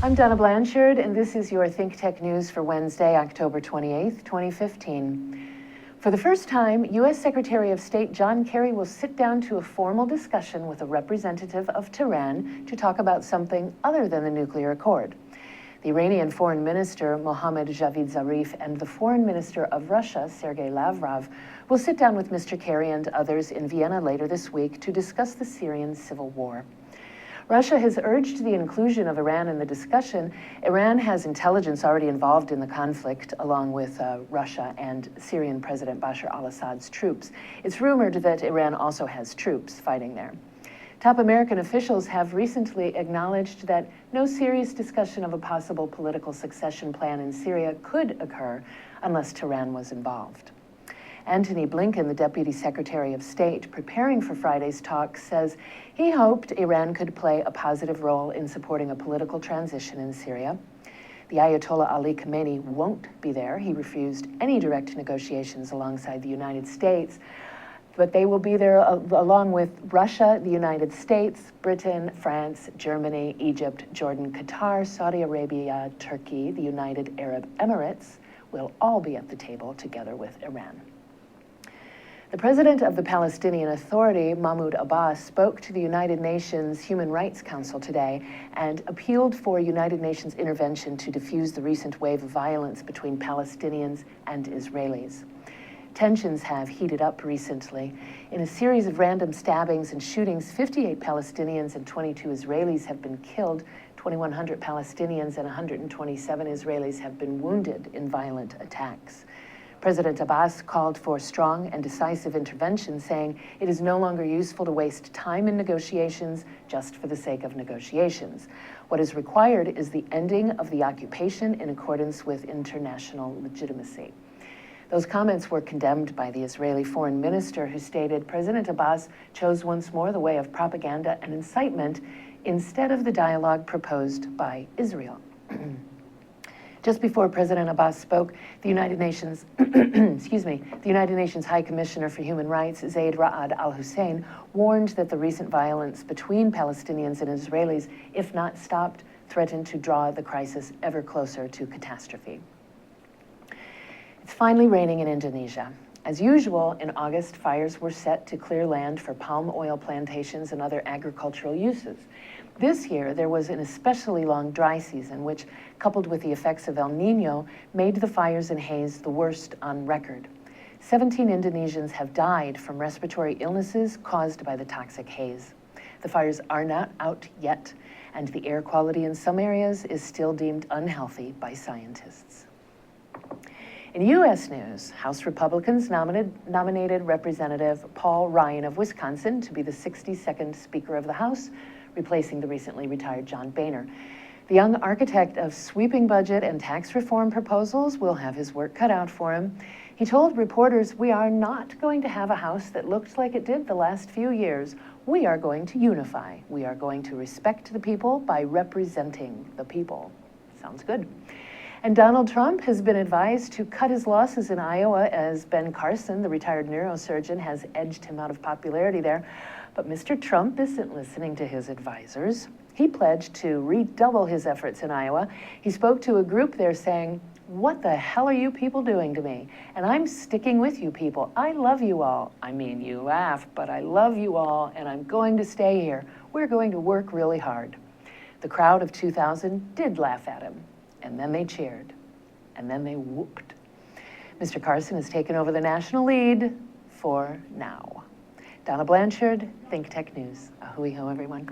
I'm Donna Blanchard, and this is your ThinkTech News for Wednesday, October 28th, 2015. For the first time, U.S. Secretary of State John Kerry will sit down to a formal discussion with a representative of Tehran to talk about something other than the nuclear accord. The Iranian Foreign Minister, Mohammad Javad Zarif, and the Foreign Minister of Russia, Sergei Lavrov, will sit down with Mr. Kerry and others in Vienna later this week to discuss the Syrian civil war. Russia has urged the inclusion of Iran in the discussion. Iran has intelligence already involved in the conflict, along with Russia and Syrian President Bashar al-Assad's troops. It's rumored that Iran also has troops fighting there. Top American officials have recently acknowledged that no serious discussion of a possible political succession plan in Syria could occur unless Tehran was involved. Antony Blinken, the Deputy Secretary of State, preparing for Friday's talk, says he hoped Iran could play a positive role in supporting a political transition in Syria. The Ayatollah Ali Khamenei won't be there. He refused any direct negotiations alongside the United States, but they will be there along with Russia, the United States, Britain, France, Germany, Egypt, Jordan, Qatar, Saudi Arabia, Turkey, the United Arab Emirates will all be at the table together with Iran. The president of the Palestinian Authority, Mahmoud Abbas, spoke to the United Nations Human Rights Council today and appealed for United Nations intervention to defuse the recent wave of violence between Palestinians and Israelis. Tensions have heated up recently. In a series of random stabbings and shootings, 58 Palestinians and 22 Israelis have been killed. 2,100 Palestinians and 127 Israelis have been wounded in violent attacks. President Abbas called for strong and decisive intervention, saying it is no longer useful to waste time in negotiations just for the sake of negotiations. What is required is the ending of the occupation in accordance with international legitimacy. Those comments were condemned by the Israeli foreign minister, who stated President Abbas chose once more the way of propaganda and incitement instead of the dialogue proposed by Israel. Just before President Abbas spoke, the United Nations, the United Nations High Commissioner for Human Rights, Zaid Ra'ad al-Hussein, warned that the recent violence between Palestinians and Israelis, if not stopped, threatened to draw the crisis ever closer to catastrophe. It's finally raining in Indonesia. As usual, in August, fires were set to clear land for palm oil plantations and other agricultural uses. This year, there was an especially long dry season, which, coupled with the effects of El Nino, made the fires in haze the worst on record. 17 Indonesians have died from respiratory illnesses caused by the toxic haze. The fires are not out yet, and the air quality in some areas is still deemed unhealthy by scientists. In U.S. news, House Republicans nominated Representative Paul Ryan of Wisconsin to be the 62nd Speaker of the House, replacing the recently retired John Boehner. The young architect of sweeping budget and tax reform proposals will have his work cut out for him. He told reporters, "We are not going to have a House that looks like it did the last few years. We are going to unify. We are going to respect the people by representing the people." Sounds good. And Donald Trump has been advised to cut his losses in Iowa as Ben Carson, the retired neurosurgeon, has edged him out of popularity there. But Mr. Trump isn't listening to his advisors. He pledged to redouble his efforts in Iowa. He spoke to a group there saying, "What the hell are you people doing to me? And I'm sticking with you people. I love you all. I mean, you laugh, but I love you all, and I'm going to stay here. We're going to work really hard." The crowd of 2,000 did laugh at him, and then they cheered, and then they whooped. Mr. Carson has taken over the national lead for now. Donna Blanchard, ThinkTech News. Ahui ho, everyone.